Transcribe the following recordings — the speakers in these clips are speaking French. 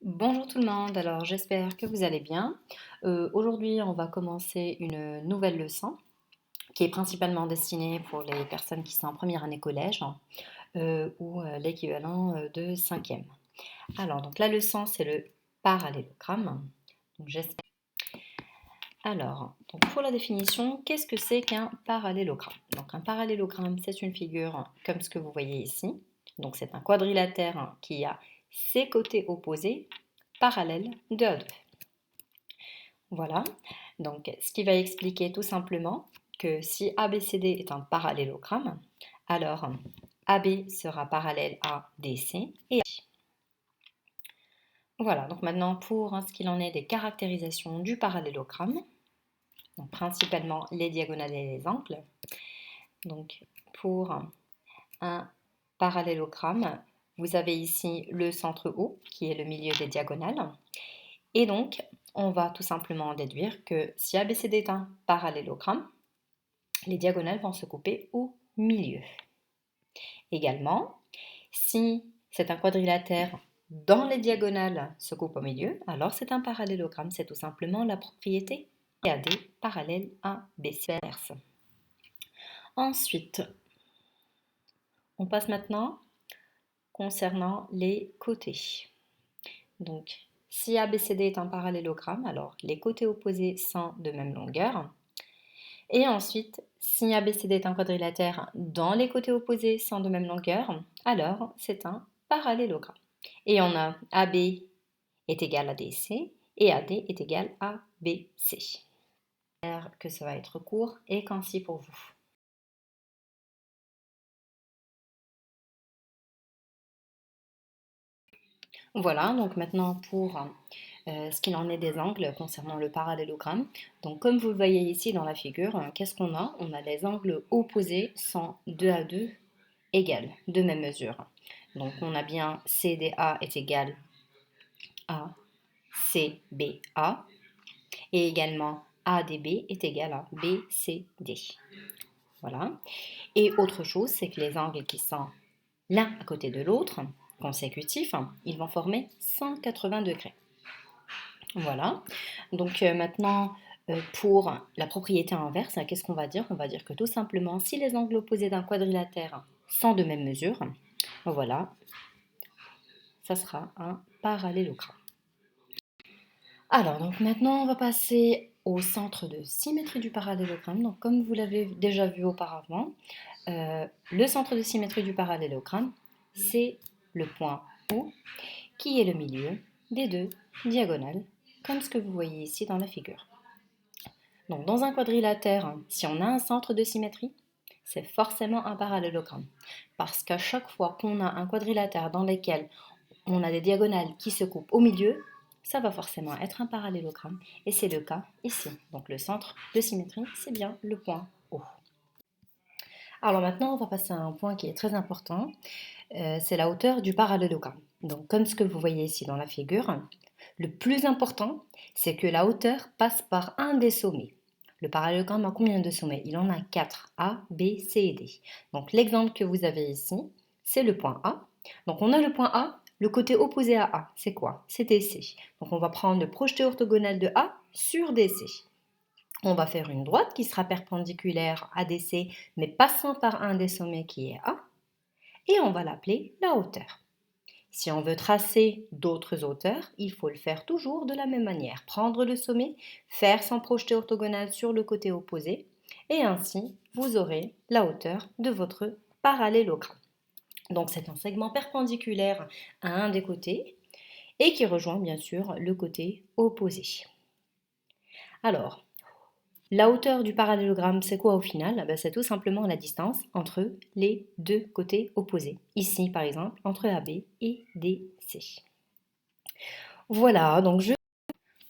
Bonjour tout le monde, alors j'espère que vous allez bien. Aujourd'hui, on va commencer une nouvelle leçon qui est principalement destinée pour les personnes qui sont en première année collège ou l'équivalent de cinquième. Alors, donc la leçon, c'est le parallélogramme. Donc, alors, donc pour la définition, qu'est-ce que c'est qu'un parallélogramme? Donc, un parallélogramme, c'est une figure comme ce que vous voyez ici. Donc, c'est un quadrilatère qui a ses côtés opposés parallèles de A2. Voilà, donc ce qui va expliquer tout simplement que si ABCD est un parallélogramme, alors AB sera parallèle à DC et voilà, donc maintenant pour ce qu'il en est des caractérisations du parallélogramme, donc principalement les diagonales et les angles. Donc pour un parallélogramme, vous avez ici le centre O qui est le milieu des diagonales. Et donc, on va tout simplement déduire que si ABCD est un parallélogramme, les diagonales vont se couper au milieu. Également, si c'est un quadrilatère dont les diagonales se coupent au milieu, alors c'est un parallélogramme, c'est tout simplement la propriété AD parallèle à BC. Ensuite, on passe maintenant concernant les côtés. Donc, si ABCD est un parallélogramme, alors les côtés opposés sont de même longueur. Et ensuite, si ABCD est un quadrilatère dont les côtés opposés sont de même longueur, alors c'est un parallélogramme. Et on a AB est égal à DC et AD est égal à BC. J'espère que ça va être court et concis pour vous. Voilà, donc maintenant pour ce qu'il en est des angles concernant le parallélogramme. Donc comme vous le voyez ici dans la figure, qu'est-ce qu'on a? On a les angles opposés sont 2 à 2 égales, de même mesure. Donc on a bien CDA est égal à CBA et également ADB est égal à BCD. Voilà. Et autre chose, c'est que les angles qui sont l'un à côté de l'autre, consécutifs, ils vont former 180 degrés. Voilà. Donc maintenant, pour la propriété inverse, qu'est-ce qu'on va dire? On va dire que tout simplement, si les angles opposés d'un quadrilatère sont de même mesure, voilà, ça sera un parallélogramme. Alors, donc maintenant, on va passer au centre de symétrie du parallélogramme. Donc, comme vous l'avez déjà vu auparavant, le centre de symétrie du parallélogramme, c'est le point O qui est le milieu des deux diagonales, comme ce que vous voyez ici dans la figure. Donc, dans un quadrilatère, si on a un centre de symétrie, c'est forcément un parallélogramme. Parce qu'à chaque fois qu'on a un quadrilatère dans lequel on a des diagonales qui se coupent au milieu, ça va forcément être un parallélogramme. Et c'est le cas ici. Donc le centre de symétrie, c'est bien le point O. Alors maintenant, on va passer à un point qui est très important. C'est la hauteur du parallélogramme. Donc comme ce que vous voyez ici dans la figure, le plus important, c'est que la hauteur passe par un des sommets. Le parallélogramme a combien de sommets? Il en a 4, A, B, C et D. Donc l'exemple que vous avez ici, c'est le point A. Donc on a le point A, le côté opposé à A, c'est quoi? C'est DC. Donc on va prendre le projeté orthogonal de A sur DC. On va faire une droite qui sera perpendiculaire à DC, mais passant par un des sommets qui est A, et on va l'appeler la hauteur. Si on veut tracer d'autres hauteurs, il faut le faire toujours de la même manière. Prendre le sommet, faire son projeté orthogonal sur le côté opposé, et ainsi vous aurez la hauteur de votre parallélogramme. Donc c'est un segment perpendiculaire à un des côtés et qui rejoint bien sûr le côté opposé. Alors, la hauteur du parallélogramme, c'est quoi au final? C'est tout simplement la distance entre les deux côtés opposés. Ici, par exemple, entre AB et DC. Voilà, donc je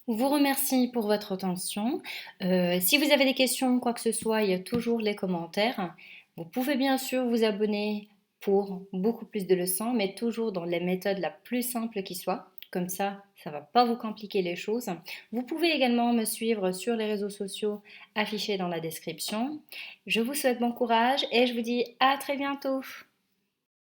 vous remercie pour votre attention. Si vous avez des questions, quoi que ce soit, il y a toujours les commentaires. Vous pouvez bien sûr vous abonner pour beaucoup plus de leçons, mais toujours dans les méthodes la plus simple qui soit. Comme ça ne va pas vous compliquer les choses. Vous pouvez également me suivre sur les réseaux sociaux affichés dans la description. Je vous souhaite bon courage et je vous dis à très bientôt.